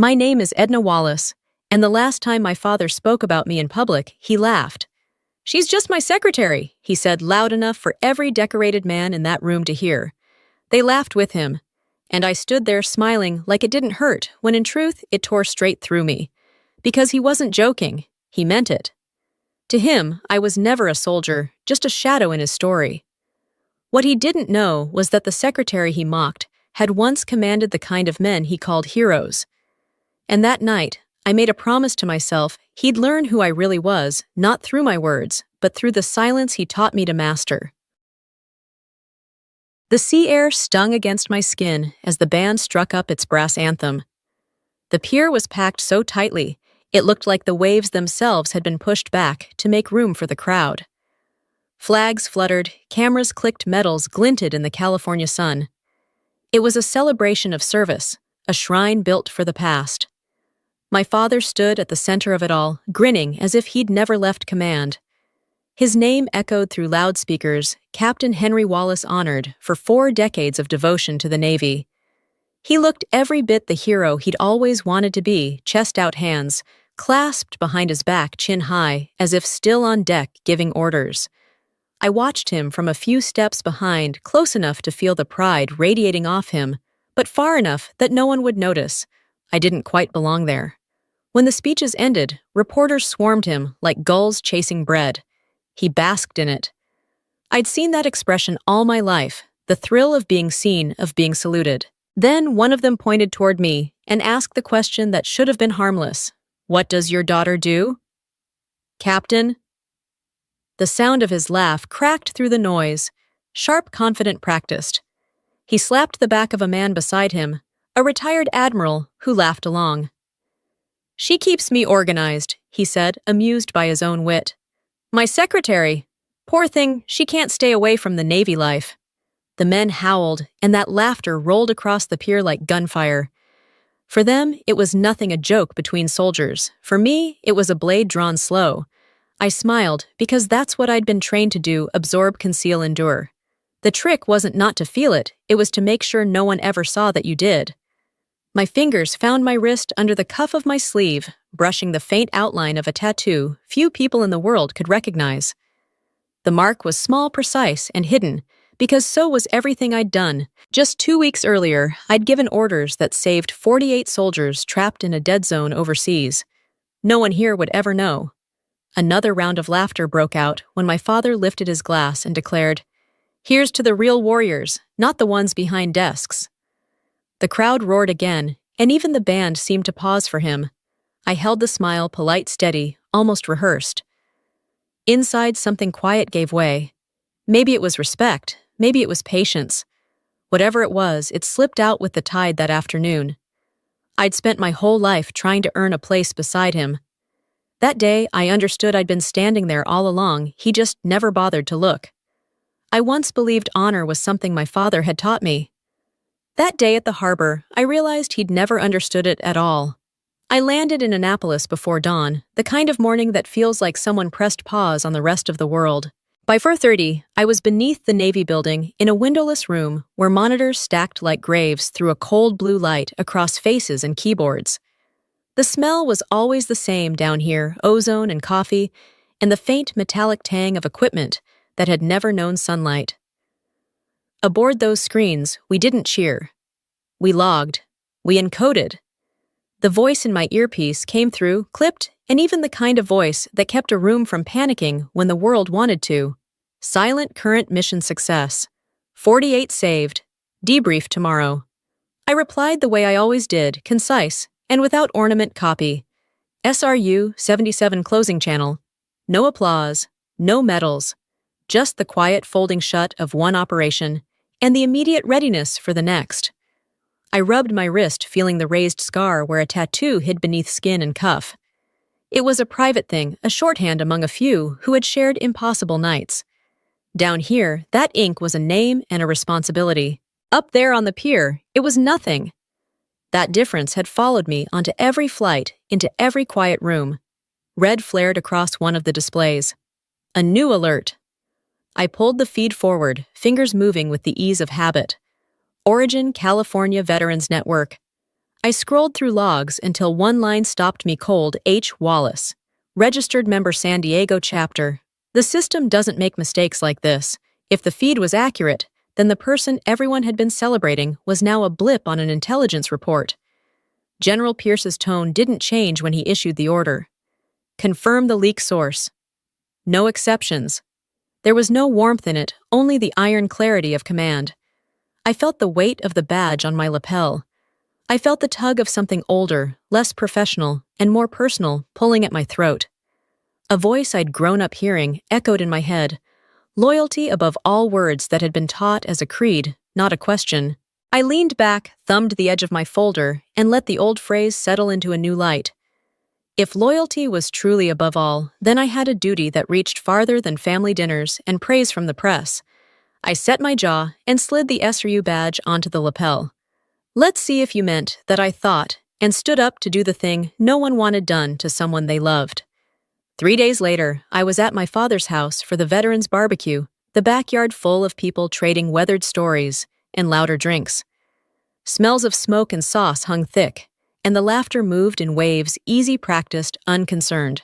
My name is Edna Wallace, and the last time my father spoke about me in public, he laughed. "She's just my secretary," he said loud enough for every decorated man in that room to hear. They laughed with him, and I stood there smiling like it didn't hurt, when in truth it tore straight through me. Because he wasn't joking, he meant it. To him, I was never a soldier, just a shadow in his story. What he didn't know was that the secretary he mocked had once commanded the kind of men he called heroes. And that night, I made a promise to myself he'd learn who I really was, not through my words, but through the silence he taught me to master. The sea air stung against my skin as the band struck up its brass anthem. The pier was packed so tightly, it looked like the waves themselves had been pushed back to make room for the crowd. Flags fluttered, cameras clicked, medals glinted in the California sun. It was a celebration of service, a shrine built for the past. My father stood at the center of it all, grinning as if he'd never left command. His name echoed through loudspeakers, Captain Henry Wallace honored for 4 decades of devotion to the Navy. He looked every bit the hero he'd always wanted to be, chest out, hands clasped behind his back, chin high, as if still on deck giving orders. I watched him from a few steps behind, close enough to feel the pride radiating off him, but far enough that no one would notice. I didn't quite belong there. When the speeches ended, reporters swarmed him like gulls chasing bread. He basked in it. I'd seen that expression all my life, the thrill of being seen, of being saluted. Then one of them pointed toward me and asked the question that should have been harmless. "What does your daughter do?" "Captain." The sound of his laugh cracked through the noise, sharp, confident, practiced. He slapped the back of a man beside him, a retired admiral who laughed along. "She keeps me organized," he said, amused by his own wit. "My secretary. Poor thing, she can't stay away from the Navy life." The men howled, and that laughter rolled across the pier like gunfire. For them, it was nothing, a joke between soldiers. For me, it was a blade drawn slow. I smiled, because that's what I'd been trained to do: absorb, conceal, endure. The trick wasn't not to feel it, it was to make sure no one ever saw that you did. My fingers found my wrist under the cuff of my sleeve, brushing the faint outline of a tattoo few people in the world could recognize. The mark was small, precise, and hidden, because so was everything I'd done. Just 2 weeks earlier, I'd given orders that saved 48 soldiers trapped in a dead zone overseas. No one here would ever know. Another round of laughter broke out when my father lifted his glass and declared, "Here's to the real warriors, not the ones behind desks." The crowd roared again, and even the band seemed to pause for him. I held the smile, polite, steady, almost rehearsed. Inside, something quiet gave way. Maybe it was respect, maybe it was patience. Whatever it was, it slipped out with the tide that afternoon. I'd spent my whole life trying to earn a place beside him. That day, I understood I'd been standing there all along, he just never bothered to look. I once believed honor was something my father had taught me. That day at the harbor, I realized he'd never understood it at all. I landed in Annapolis before dawn, the kind of morning that feels like someone pressed pause on the rest of the world. By 4:30, I was beneath the Navy building in a windowless room where monitors stacked like graves threw a cold blue light across faces and keyboards. The smell was always the same down here, ozone and coffee, and the faint metallic tang of equipment that had never known sunlight. Aboard those screens, we didn't cheer. We logged. We encoded. The voice in my earpiece came through, clipped, and even the kind of voice that kept a room from panicking when the world wanted to. Silent current mission success. 48 saved. Debrief tomorrow. I replied the way I always did, concise, and without ornament copy. SRU 77 closing channel. No applause, no medals. Just the quiet folding shut of one operation, and the immediate readiness for the next. I rubbed my wrist, feeling the raised scar where a tattoo hid beneath skin and cuff. It was a private thing, a shorthand among a few who had shared impossible nights. Down here, that ink was a name and a responsibility. Up there on the pier, it was nothing. That difference had followed me onto every flight, into every quiet room. Red flared across one of the displays. A new alert. I pulled the feed forward, fingers moving with the ease of habit. Origin California Veterans Network. I scrolled through logs until one line stopped me cold. H. Wallace. Registered member San Diego chapter. The system doesn't make mistakes like this. If the feed was accurate, then the person everyone had been celebrating was now a blip on an intelligence report. General Pierce's tone didn't change when he issued the order. Confirm the leak source. No exceptions. There was no warmth in it, only the iron clarity of command. I felt the weight of the badge on my lapel. I felt the tug of something older, less professional, and more personal pulling at my throat. A voice I'd grown up hearing echoed in my head. Loyalty above all words that had been taught as a creed, not a question. I leaned back, thumbed the edge of my folder, and let the old phrase settle into a new light. If loyalty was truly above all, then I had a duty that reached farther than family dinners and praise from the press. I set my jaw and slid the SRU badge onto the lapel. Let's see if you meant that I thought and stood up to do the thing no one wanted done to someone they loved. 3 days later, I was at my father's house for the veterans' barbecue, the backyard full of people trading weathered stories and louder drinks. Smells of smoke and sauce hung thick, and the laughter moved in waves, easy practiced, unconcerned.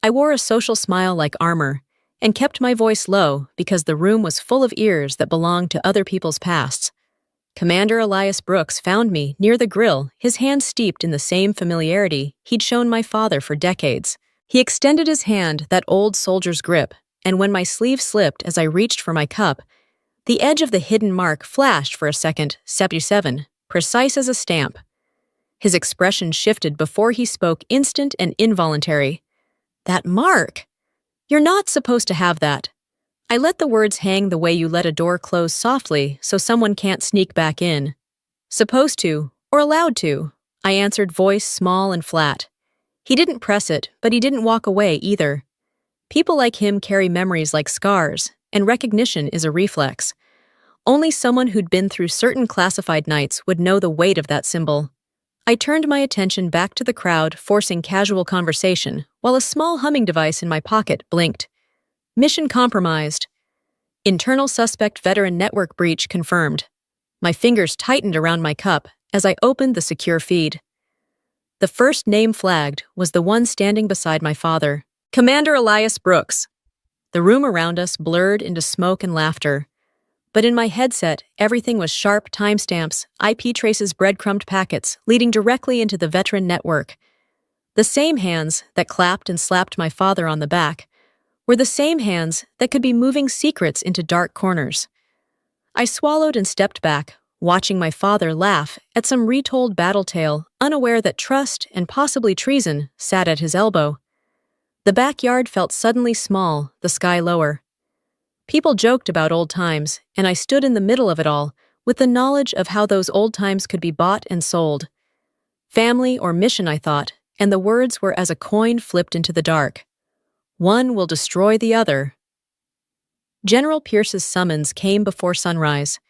I wore a social smile like armor, and kept my voice low because the room was full of ears that belonged to other people's pasts. Commander Elias Brooks found me near the grill, his hands steeped in the same familiarity he'd shown my father for decades. He extended his hand, that old soldier's grip, and when my sleeve slipped as I reached for my cup, the edge of the hidden mark flashed for a second, 77, precise as a stamp. His expression shifted before he spoke, instant and involuntary. That mark! You're not supposed to have that. I let the words hang the way you let a door close softly so someone can't sneak back in. Supposed to, or allowed to, I answered, voice small and flat. He didn't press it, but he didn't walk away either. People like him carry memories like scars, and recognition is a reflex. Only someone who'd been through certain classified nights would know the weight of that symbol. I turned my attention back to the crowd, forcing casual conversation, while a small humming device in my pocket blinked. Mission compromised. Internal suspect veteran network breach confirmed. My fingers tightened around my cup as I opened the secure feed. The first name flagged was the one standing beside my father, Commander Elias Brooks. The room around us blurred into smoke and laughter. But in my headset, everything was sharp timestamps, IP traces, breadcrumbed packets leading directly into the veteran network. The same hands that clapped and slapped my father on the back were the same hands that could be moving secrets into dark corners. I swallowed and stepped back, watching my father laugh at some retold battle tale, unaware that trust and possibly treason sat at his elbow. The backyard felt suddenly small, the sky lower. People joked about old times, and I stood in the middle of it all, with the knowledge of how those old times could be bought and sold. Family or mission, I thought, and the words were as a coin flipped into the dark. One will destroy the other. General Pierce's summons came before sunrise.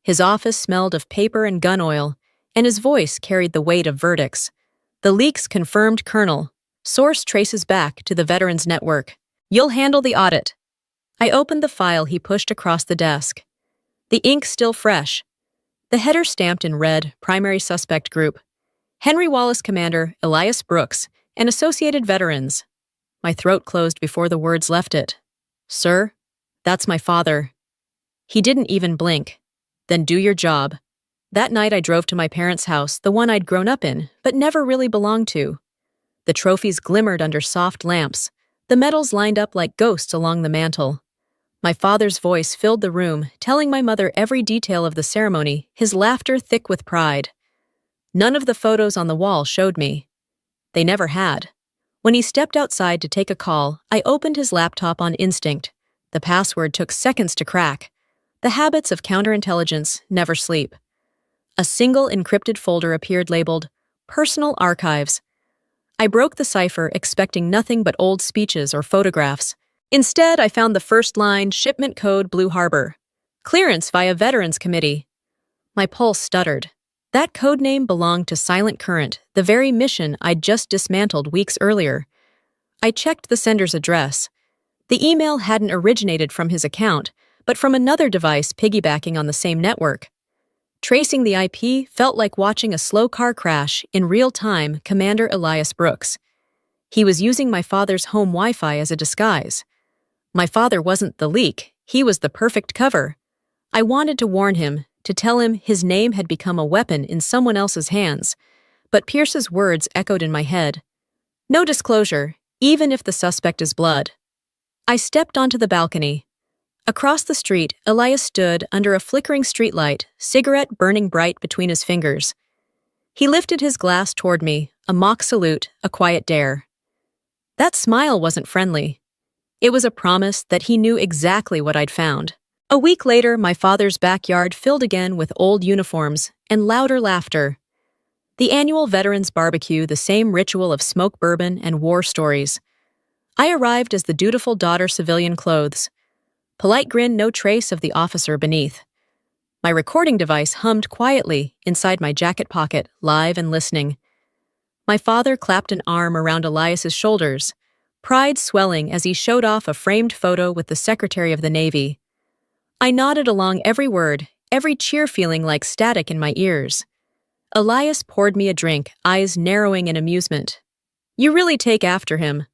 His office smelled of paper and gun oil, and his voice carried the weight of verdicts. The leaks confirmed, Colonel. Source traces back to the Veterans Network. You'll handle the audit. I opened the file he pushed across the desk. The ink still fresh. The header stamped in red, primary suspect group. Henry Wallace Commander, Elias Brooks, and Associated Veterans. My throat closed before the words left it. Sir, that's my father. He didn't even blink. Then do your job. That night I drove to my parents' house, the one I'd grown up in, but never really belonged to. The trophies glimmered under soft lamps. The medals lined up like ghosts along the mantel. My father's voice filled the room, telling my mother every detail of the ceremony, his laughter thick with pride. None of the photos on the wall showed me. They never had. When he stepped outside to take a call, I opened his laptop on instinct. The password took seconds to crack. The habits of counterintelligence never sleep. A single encrypted folder appeared labeled Personal Archives. I broke the cipher, expecting nothing but old speeches or photographs. Instead, I found the first line, Shipment Code Blue Harbor. Clearance via Veterans Committee. My pulse stuttered. That code name belonged to Silent Current, the very mission I'd just dismantled weeks earlier. I checked the sender's address. The email hadn't originated from his account, but from another device piggybacking on the same network. Tracing the IP felt like watching a slow car crash in real time. Commander Elias Brooks. He was using my father's home Wi-Fi as a disguise. My father wasn't the leak, he was the perfect cover. I wanted to warn him, to tell him his name had become a weapon in someone else's hands, but Pierce's words echoed in my head. No disclosure, even if the suspect is blood. I stepped onto the balcony. Across the street, Elias stood under a flickering streetlight, cigarette burning bright between his fingers. He lifted his glass toward me, a mock salute, a quiet dare. That smile wasn't friendly. It was a promise that he knew exactly what I'd found. A week later, my father's backyard filled again with old uniforms and louder laughter. The annual Veterans Barbecue, the same ritual of smoked bourbon and war stories. I arrived as the dutiful daughter, civilian clothes. Polite grin, no trace of the officer beneath. My recording device hummed quietly inside my jacket pocket, live and listening. My father clapped an arm around Elias's shoulders, pride swelling as he showed off a framed photo with the Secretary of the Navy. I nodded along every word, every cheer feeling like static in my ears. Elias poured me a drink, eyes narrowing in amusement. You really take after him.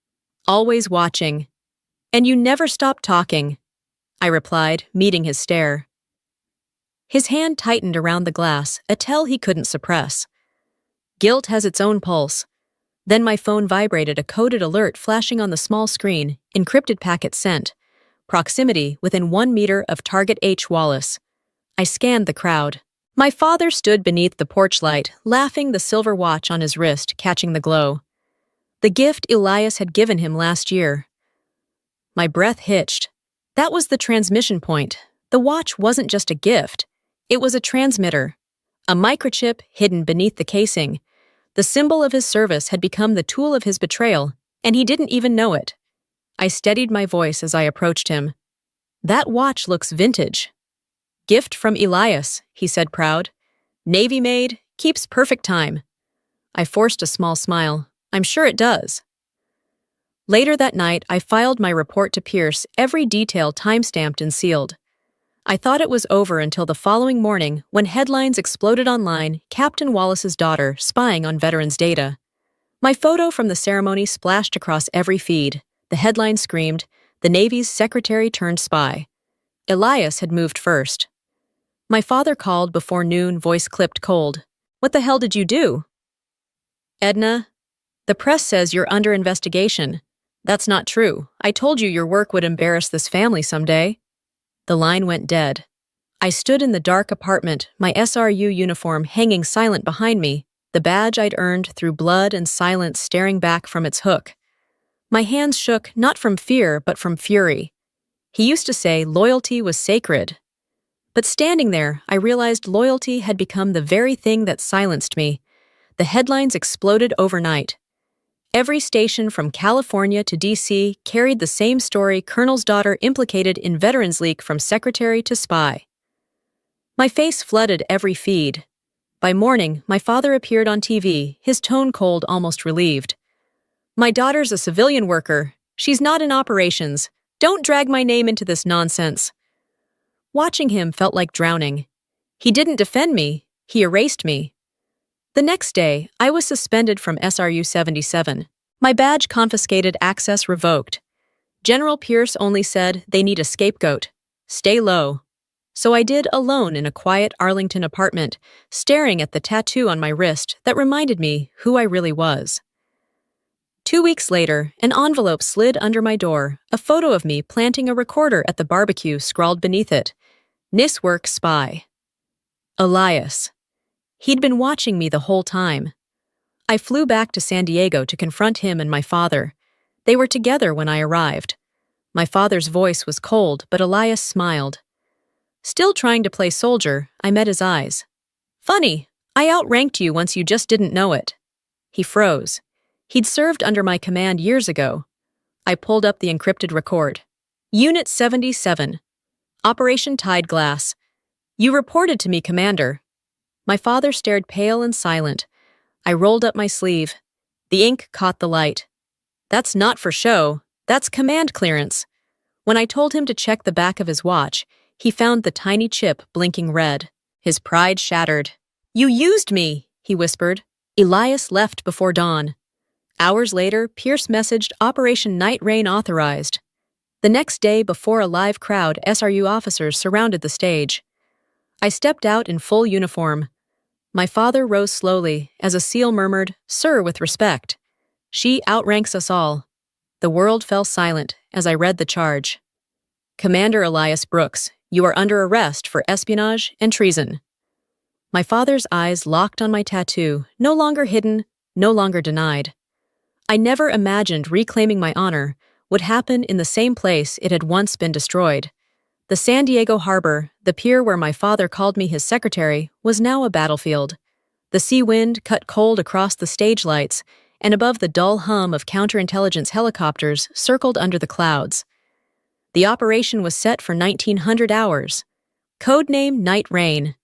Always watching. And you never stop talking, I replied, meeting his stare. His hand tightened around the glass, a tell he couldn't suppress. Guilt has its own pulse. Then my phone vibrated, a coded alert flashing on the small screen, encrypted packet sent. Proximity within 1 meter of target H. Wallace. I scanned the crowd. My father stood beneath the porch light, laughing, the silver watch on his wrist catching the glow. The gift Elias had given him last year. My breath hitched. That was the transmission point. The watch wasn't just a gift. It was a transmitter. A microchip hidden beneath the casing. The symbol of his service had become the tool of his betrayal, and he didn't even know it. I steadied my voice as I approached him. That watch looks vintage. Gift from Elias, he said, proud. Navy-made, keeps perfect time. I forced a small smile. I'm sure it does. Later that night, I filed my report to Pierce, every detail time-stamped and sealed. I thought it was over until the following morning when headlines exploded online, Captain Wallace's daughter spying on veterans' data. My photo from the ceremony splashed across every feed. The headline screamed, the Navy's secretary turned spy. Elias had moved first. My father called before noon, voice clipped cold. What the hell did you do? Edna, the press says you're under investigation. That's not true. I told you your work would embarrass this family someday. The line went dead. I stood in the dark apartment, my SRU uniform hanging silent behind me, the badge I'd earned through blood and silence staring back from its hook. My hands shook, not from fear, but from fury. He used to say loyalty was sacred. But standing there, I realized loyalty had become the very thing that silenced me. The headlines exploded overnight. Every station from California to D.C. carried the same story, colonel's daughter implicated in veterans leak from secretary to spy. My face flooded every feed. By morning, my father appeared on TV, his tone cold, almost relieved. My daughter's a civilian worker. She's not in operations. Don't drag my name into this nonsense. Watching him felt like drowning. He didn't defend me, he erased me. The next day, I was suspended from SRU 77. My badge confiscated, access revoked. General Pierce only said they need a scapegoat. Stay low. So I did, alone in a quiet Arlington apartment, staring at the tattoo on my wrist that reminded me who I really was. 2 weeks later, an envelope slid under my door, a photo of me planting a recorder at the barbecue scrawled beneath it. NISWork spy. Elias. He'd been watching me the whole time. I flew back to San Diego to confront him and my father. They were together when I arrived. My father's voice was cold, but Elias smiled. Still trying to play soldier, I met his eyes. Funny, I outranked you once you just didn't know it. He froze. He'd served under my command years ago. I pulled up the encrypted record. Unit 77. Operation Tide Glass. You reported to me, Commander. My father stared pale and silent. I rolled up my sleeve. The ink caught the light. That's not for show. That's command clearance. When I told him to check the back of his watch, he found the tiny chip blinking red. his pride shattered. "You used me," he whispered. Elias left before dawn. Hours later, Pierce messaged Operation Night Rain authorized. The next day, before a live crowd, SRU officers surrounded the stage. I stepped out in full uniform. My father rose slowly as a SEAL murmured, "Sir, with respect. She outranks us all." The world fell silent as I read the charge. "Commander Elias Brooks, you are under arrest for espionage and treason." My father's eyes locked on my tattoo, no longer hidden, no longer denied. I never imagined reclaiming my honor would happen in the same place it had once been destroyed. The San Diego harbor, the pier where my father called me his secretary, was now a battlefield. The sea wind cut cold across the stage lights, and above the dull hum of counterintelligence helicopters circled under the clouds. The operation was set for 1900 hours. Codename Night Rain.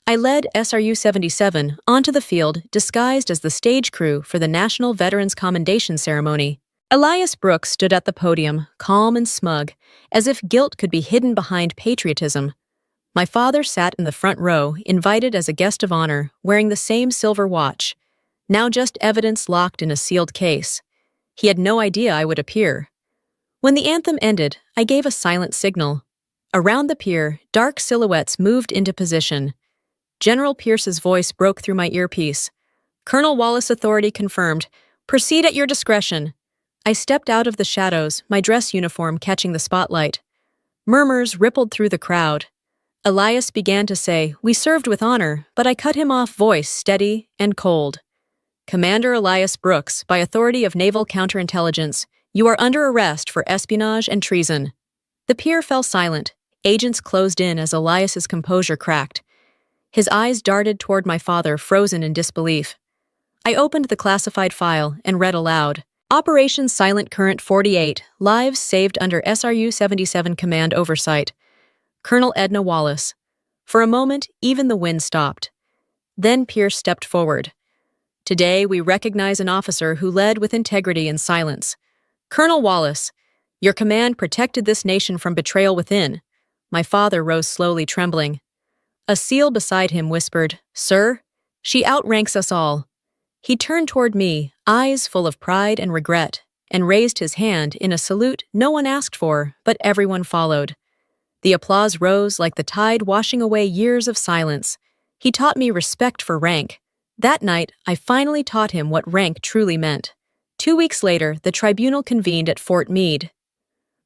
I led SRU 77 onto the field disguised as the stage crew for the National Veterans Commendation Ceremony. Elias Brooks stood at the podium, calm and smug, as if guilt could be hidden behind patriotism. My father sat in the front row, invited as a guest of honor, wearing the same silver watch, now just evidence locked in a sealed case. He had no idea I would appear. When the anthem ended, I gave a silent signal. Around the pier, dark silhouettes moved into position. General Pierce's voice broke through my earpiece. "Colonel Wallace, authority confirmed. Proceed at your discretion." I stepped out of the shadows, my dress uniform catching the spotlight. Murmurs rippled through the crowd. Elias began to say, "We served with honor," but I cut him off, voice steady and cold. "Commander Elias Brooks, by authority of Naval Counterintelligence, you are under arrest for espionage and treason." The pier fell silent. Agents closed in as Elias's composure cracked. His eyes darted toward my father, frozen in disbelief. I opened the classified file and read aloud. Operation Silent Current 48, lives saved under SRU 77 command oversight. Colonel Edna Wallace. For a moment, even the wind stopped. Then Pierce stepped forward. "Today, we recognize an officer who led with integrity and silence. Colonel Wallace, your command protected this nation from betrayal within." My father rose slowly, trembling. A SEAL beside him whispered, "Sir, she outranks us all." He turned toward me, eyes full of pride and regret, and raised his hand in a salute no one asked for, but everyone followed. The applause rose like the tide washing away years of silence. He taught me respect for rank. That night, I finally taught him what rank truly meant. 2 weeks later, the tribunal convened at Fort Meade.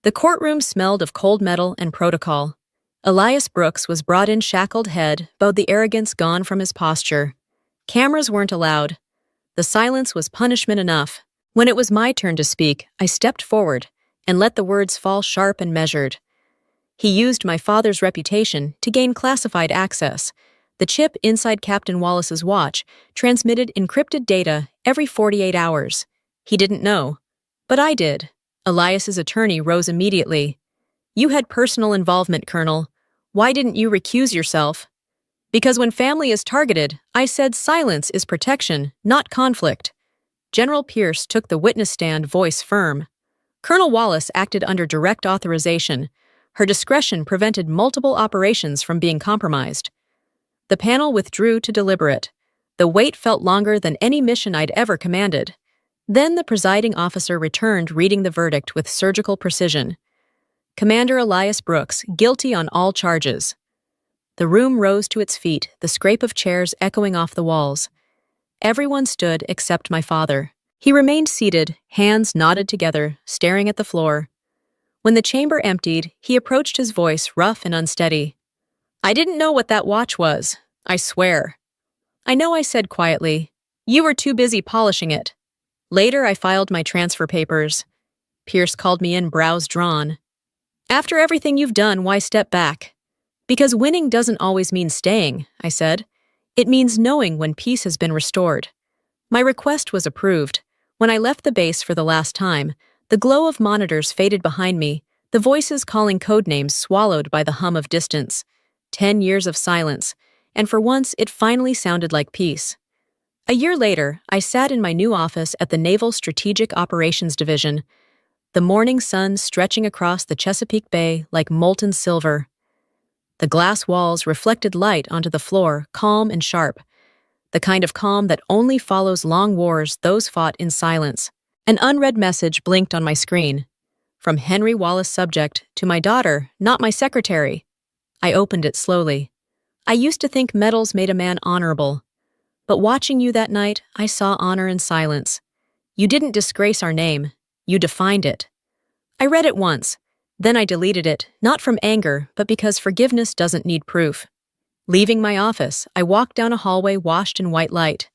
The courtroom smelled of cold metal and protocol. Elias Brooks was brought in shackled head, bowed, the arrogance gone from his posture. Cameras weren't allowed. The silence was punishment enough. When it was my turn to speak, I stepped forward and let the words fall sharp and measured. He used my father's reputation to gain classified access. The chip inside Captain Wallace's watch transmitted encrypted data every 48 hours. He didn't know, but I did. Elias's attorney rose immediately. "You had personal involvement, Colonel. Why didn't you recuse yourself?" "Because when family is targeted, I said silence is protection, not conflict." General Pierce took the witness stand, voice firm. Colonel Wallace acted under direct authorization. Her discretion prevented multiple operations from being compromised. The panel withdrew to deliberate. The wait felt longer than any mission I'd ever commanded. Then the presiding officer returned, reading the verdict with surgical precision. "Commander Elias Brooks, guilty on all charges." The room rose to its feet, the scrape of chairs echoing off the walls. Everyone stood except my father. He remained seated, hands knotted together, staring at the floor. When the chamber emptied, he approached, his voice rough and unsteady. "I didn't know what that watch was, I swear." "I know," I said quietly. "You were too busy polishing it." Later, I filed my transfer papers. Pierce called me in, brows drawn. "After everything you've done, why step back?" "Because winning doesn't always mean staying," I said. "It means knowing when peace has been restored." My request was approved. When I left the base for the last time, the glow of monitors faded behind me, the voices calling codenames swallowed by the hum of distance. 10 years of silence, and for once it finally sounded like peace. A year later, I sat in my new office at the Naval Strategic Operations Division, the morning sun stretching across the Chesapeake Bay like molten silver. The glass walls reflected light onto the floor, calm and sharp, the kind of calm that only follows long wars those fought in silence. An unread message blinked on my screen. From Henry Wallace subject, to my daughter, not my secretary. I opened it slowly. I used to think medals made a man honorable. But watching you that night, I saw honor in silence. You didn't disgrace our name. You defined it. I read it once. Then I deleted it, not from anger, but because forgiveness doesn't need proof. Leaving my office, I walked down a hallway washed in white light.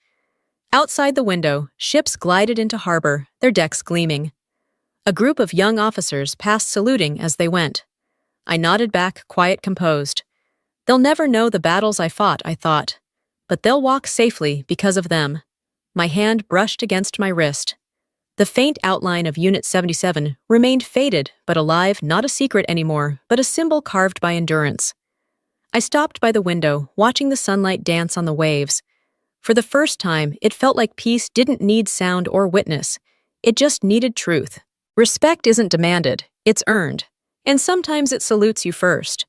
Outside the window, ships glided into harbor, their decks gleaming. A group of young officers passed saluting as they went. I nodded back, quiet, composed. They'll never know the battles I fought, I thought. But they'll walk safely because of them. My hand brushed against my wrist. The faint outline of Unit 77 remained faded but alive, not a secret anymore, but a symbol carved by endurance. I stopped by the window, watching the sunlight dance on the waves. For the first time, it felt like peace didn't need sound or witness. It just needed truth. Respect isn't demanded, it's earned. And sometimes it salutes you first.